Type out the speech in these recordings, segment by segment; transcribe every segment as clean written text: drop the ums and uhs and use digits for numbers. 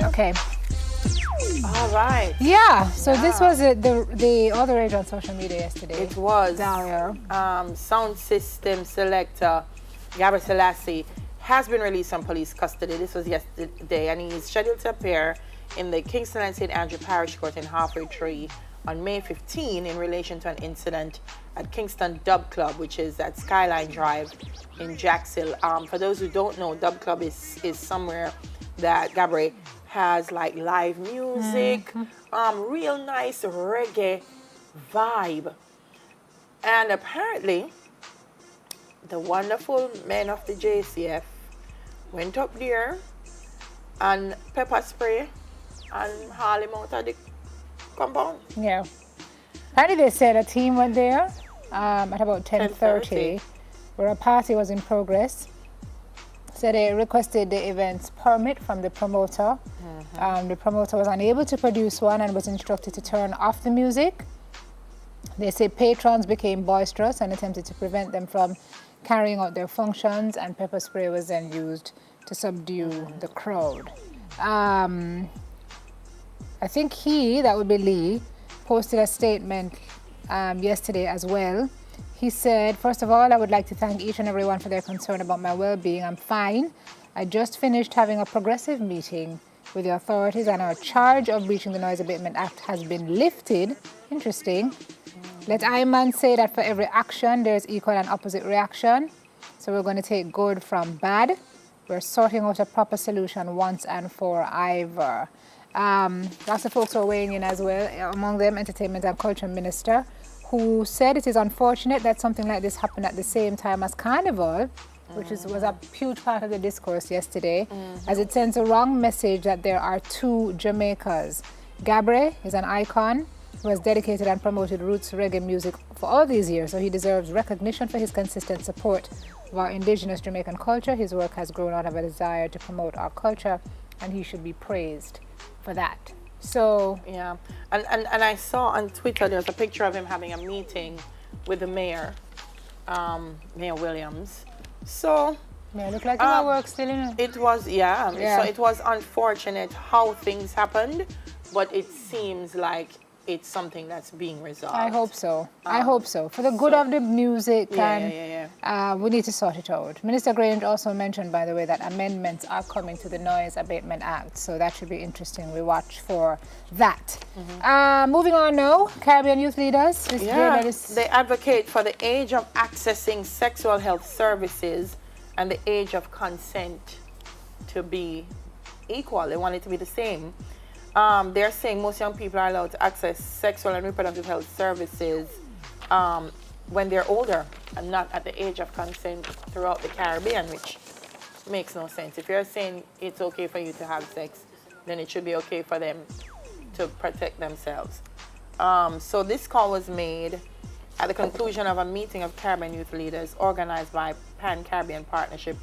Okay. All right. Yeah, so this was the other rage on social media yesterday. It was Dahlia. sound system selector Gabriel Selassie has been released from police custody. This was yesterday, and he is scheduled to appear in the Kingston and St. Andrew Parish Court in Halfway Tree on May 15 in relation to an incident at Kingston Dub Club, which is at Skyline Drive in Jacksonville. For those who don't know, Dub Club is somewhere that Gabriel has like live music, real nice reggae vibe. And apparently, the wonderful men of the JCF went up there and pepper spray and haul him out of the compound. Yeah. Apparently they said a team went there at about 10:30, where a party was in progress. So they requested the event's permit from the promoter. The promoter was unable to produce one and was instructed to turn off the music. They say patrons became boisterous and attempted to prevent them from carrying out their functions, and pepper spray was then used to subdue the crowd. I think that would be Lee, posted a statement yesterday as well. He said, first of all, I would like to thank each and everyone for their concern about my well-being. I'm fine. I just finished having a progressive meeting with the authorities, and our charge of breaching the Noise Abatement Act has been lifted. Interesting. Let Iman say that for every action, there's equal and opposite reaction. So we're going to take good from bad. We're sorting out a proper solution once and for ever. Lots of folks are weighing in as well, among them Entertainment and Culture Minister, who said it is unfortunate that something like this happened at the same time as Carnival, which was a huge part of the discourse yesterday, as it sends a wrong message that there are two Jamaicas. Gabriel is an icon who has dedicated and promoted roots reggae music for all these years, so he deserves recognition for his consistent support of our indigenous Jamaican culture. His work has grown out of a desire to promote our culture, and he should be praised for that. So yeah, and I saw on Twitter there's a picture of him having a meeting with the mayor, Mayor Williams. So yeah, look like it works still, you know. It was So it was unfortunate how things happened, but it seems like it's something that's being resolved. I hope so. I hope so. For the good of the music, we need to sort it out. Minister Grange also mentioned, by the way, that amendments are coming to the Noise Abatement Act, so that should be interesting. We watch for that. Moving on now, Caribbean youth leaders. They advocate for the age of accessing sexual health services and the age of consent to be equal. They want it to be the same. They're saying most young people are allowed to access sexual and reproductive health services when they're older and not at the age of consent throughout the Caribbean, which makes no sense. If you're saying it's okay for you to have sex, then it should be okay for them to protect themselves. So this call was made at the conclusion of a meeting of Caribbean youth leaders organized by Pan-Caribbean Partnership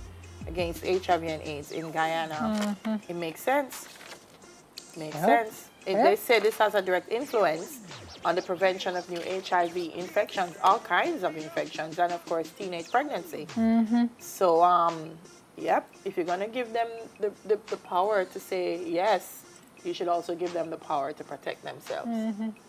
Against HIV and AIDS in Guyana. It makes sense. They say this has a direct influence on the prevention of new HIV infections, all kinds of infections, and of course teenage pregnancy. So, if you're going to give them the power to say yes, you should also give them the power to protect themselves.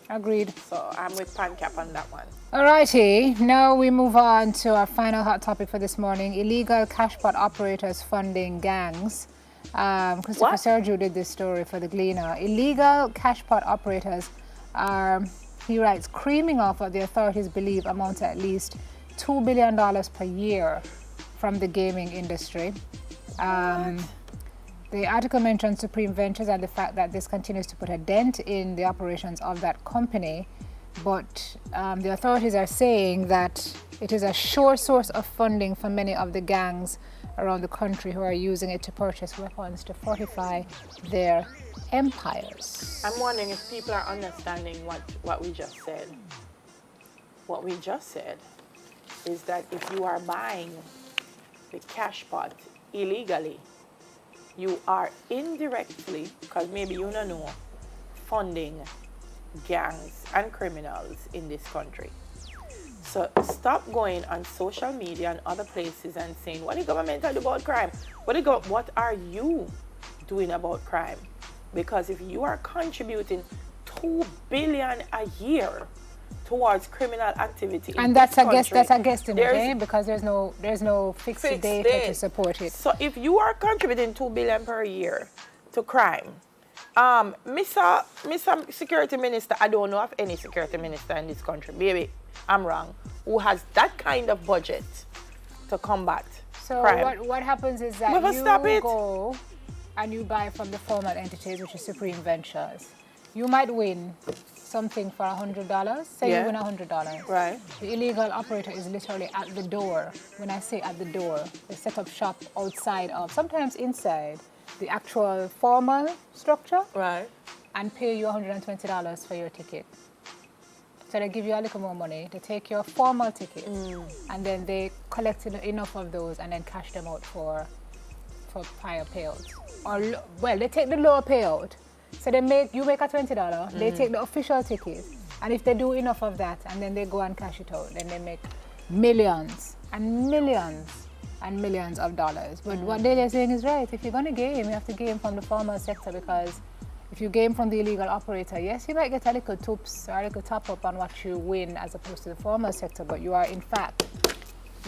Agreed. So I'm with PanCap on that one. Alrighty, now we move on to our final hot topic for this morning: illegal cashpot operators funding gangs. Christopher Sergio did this story for the Gleaner. Illegal cashpot operators are, he writes, creaming off what the authorities believe amount to at least $2 billion per year from the gaming industry. The article mentions Supreme Ventures and the fact that this continues to put a dent in the operations of that company. But the authorities are saying that it is a sure source of funding for many of the gangs around the country who are using it to purchase weapons to fortify their empires. I'm wondering if people are understanding what we just said. What we just said is that if you are buying the cash pot illegally, you are indirectly, because maybe you don't know, funding gangs and criminals in this country. So stop going on social media and other places and saying, what the government do about crime? What are you doing about crime? Because if you are contributing $2 billion a year towards criminal activity, and that's a guess. country, That's a guesstimate, there's because there's no fixed fixed data to date. support it. So if you are contributing $2 billion per year to crime, Mr. Security Minister, I don't know of any security minister in this country, maybe I'm wrong, who has that kind of budget to combat So crime. what happens is that Never stop you it. go and you buy from the formal entities, which is Supreme Ventures. You might win something for $100. Say Yeah. you win $100. Right. The illegal operator is literally at the door. When I say at the door, they set up shop outside of, sometimes inside, the actual formal structure, Right. and pay you $120 for your ticket. So they give you a little more money. They take your formal ticket, and then they collect enough of those and then cash them out for higher payouts. Well, they take the lower payout. So you make a $20. They take the official ticket, and if they do enough of that, and then they go and cash it out, then they make millions and millions and millions of dollars. But what they're saying is right. If you're going to game, you have to game from the formal sector, because if you game from the illegal operator, yes, you might get a little tips or a little top up on what you win as opposed to the formal sector, but you are in fact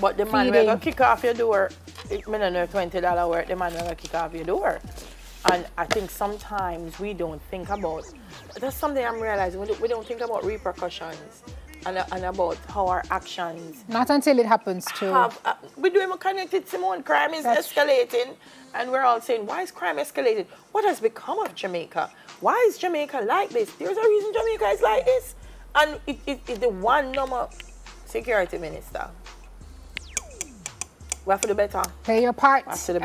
But the man will go kick off your door. It may not know $20 worth, the man will go kick off your door. And I think sometimes we don't think about, that's something I'm realizing, we don't think about repercussions and about how our actions not until it happens to have, we do even connected, Simone, crime is escalating, and we're all saying, why is crime escalating? What has become of Jamaica? Why is Jamaica like this? There's a reason Jamaica is like this. And it's the one number security minister. We have to do better. play your part. We have to do